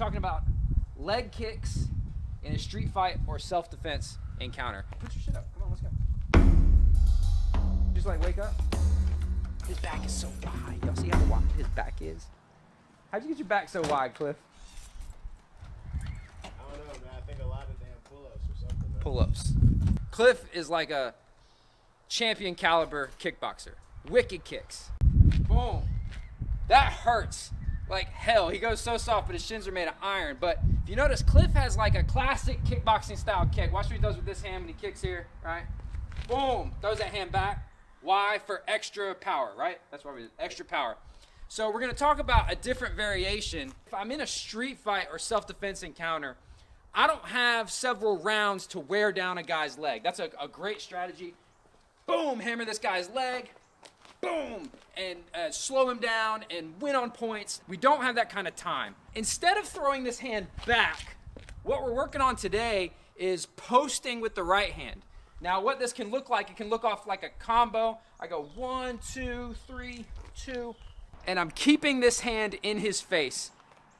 talking about leg kicks in a street fight or self-defense encounter. Put your shit up. Come on, let's go. Just like wake up. His back is so wide. Y'all see how wide his back is? How'd you get your back so wide, Cliff? I don't know, man. I think a lot of damn pull-ups or something. Man. Pull-ups. Cliff is like a champion caliber kickboxer. Wicked kicks. Boom. That hurts like hell. He goes so soft, but his shins are made of iron. But if you notice, Cliff has like a classic kickboxing style kick. Watch what he does with this hand when he kicks here, right? Boom. Throws that hand back. Why? For extra power, right? That's why we did extra power. So we're going to talk about a different variation. If I'm in a street fight or self-defense encounter, I don't have several rounds to wear down a guy's leg. That's a great strategy. Boom, hammer this guy's leg. Boom, and slow him down and win on points. We don't have that kind of time. Instead of throwing this hand back, what we're working on today is posting with the right hand. Now, what this can look like, it can look off like a combo. I go 1, 2, 3, 2, and I'm keeping this hand in his face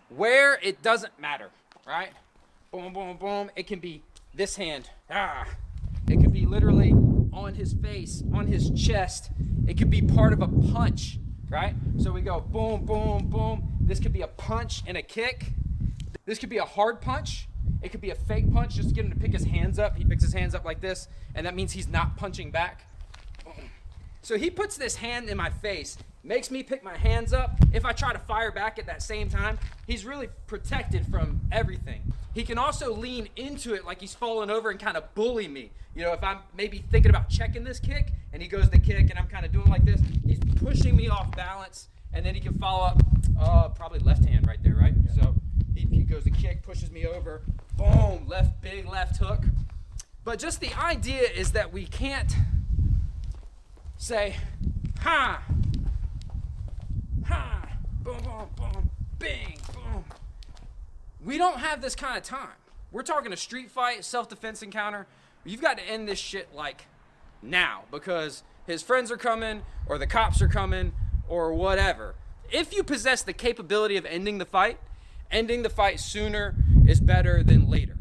where it doesn't matter, right? Boom, boom, boom. It can be this hand. It could be literally on his face, on his chest. It could be part of a punch, right? So we go boom, boom, boom. This could be a punch and a kick. This could be a hard punch. It could be a fake punch just to get him to pick his hands up. He picks his hands up like this, and that means he's not punching back. So he puts this hand in my face, makes me pick my hands up. If I try to fire back at that same time, he's really protected from everything. He can also lean into it like he's falling over and kind of bully me. You know, if I'm maybe thinking about checking this kick and he goes to kick and I'm kind of doing like this, he's pushing me off balance, and then he can follow up, probably left hand right there, right? Yeah. So he goes to kick, pushes me over, boom, big left hook. But just the idea is that we can't say, ha, boom, boom, boom, bing, boom. We don't have this kind of time. We're talking a street fight, self-defense encounter. You've got to end this shit like now, because his friends are coming or the cops are coming or whatever. If you possess the capability of ending the fight sooner is better than later.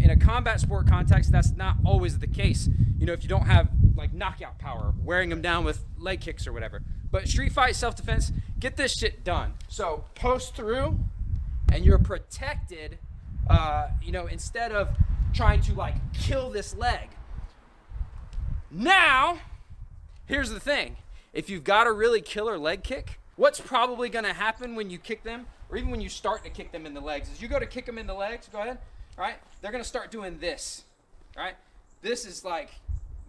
In a combat sport context, that's not always the case. You know, if you don't have like knockout power, wearing them down with leg kicks or whatever. But street fight, self-defense, get this shit done. So post through, and you're protected, instead of trying to like kill this leg. Now, here's the thing. If you've got a really killer leg kick, what's probably gonna happen when you kick them, or even when you start to kick them in the legs, is you go to kick them in the legs, go ahead, right? They're gonna start doing this, right? This is like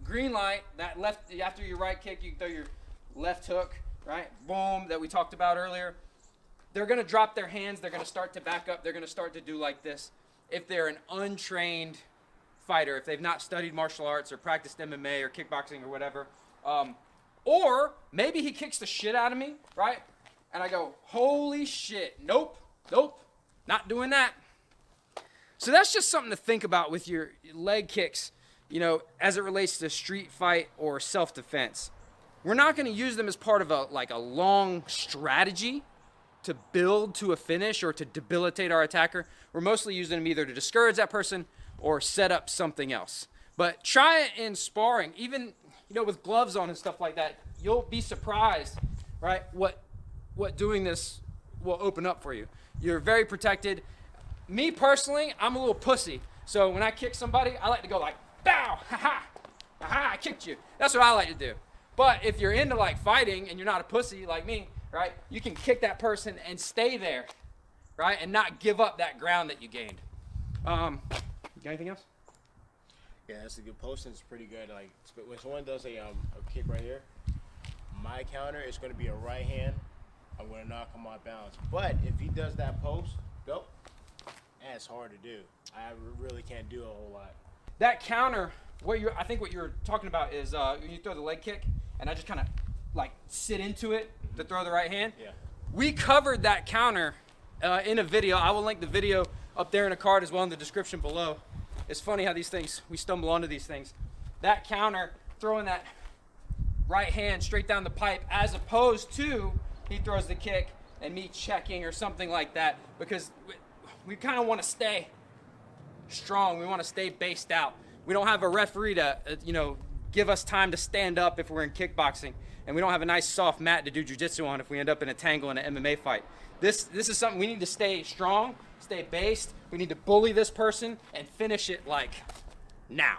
green light, that left, after your right kick, you throw your left hook, right? Boom, that we talked about earlier. They're gonna drop their hands, they're gonna start to back up, they're gonna start to do like this. If they're an untrained fighter, if they've not studied martial arts or practiced MMA or kickboxing or whatever, or maybe he kicks the shit out of me, right? And I go, holy shit, nope, not doing that. So that's just something to think about with your leg kicks, you know, as it relates to street fight or self-defense. We're not going to use them as part of a long strategy to build to a finish or to debilitate our attacker. We're mostly using them either to discourage that person or set up something else. But try it in sparring, even, you know, with gloves on and stuff like that. You'll be surprised, right, what doing this will open up for you. You're very protected. Me personally, I'm a little pussy. So when I kick somebody, I like to go like, bow, ha-ha, ha-ha, I kicked you. That's what I like to do. But if you're into like fighting and you're not a pussy like me, right, you can kick that person and stay there, right, and not give up that ground that you gained. You got anything else? Yeah, that's a good posting. It's pretty good. Like when someone does a kick right here, my counter is going to be a right hand. I'm going to knock him off balance. But if he does that post, go, that's hard to do. I really can't do a whole lot. That counter, I think what you're talking about is when you throw the leg kick, and I just kind of like sit into it to throw the right hand. Yeah. We covered that counter in a video. I will link the video up there in a card as well in the description below. It's funny how these things, we stumble onto these things. That counter, throwing that right hand straight down the pipe, as opposed to he throws the kick and me checking or something like that. Because we kind of want to stay strong. We want to stay based out. We don't have a referee to, give us time to stand up if we're in kickboxing, and we don't have a nice soft mat to do jiu-jitsu on if we end up in a tangle in an MMA fight. This is something we need to stay strong, stay based. We need to bully this person and finish it like now.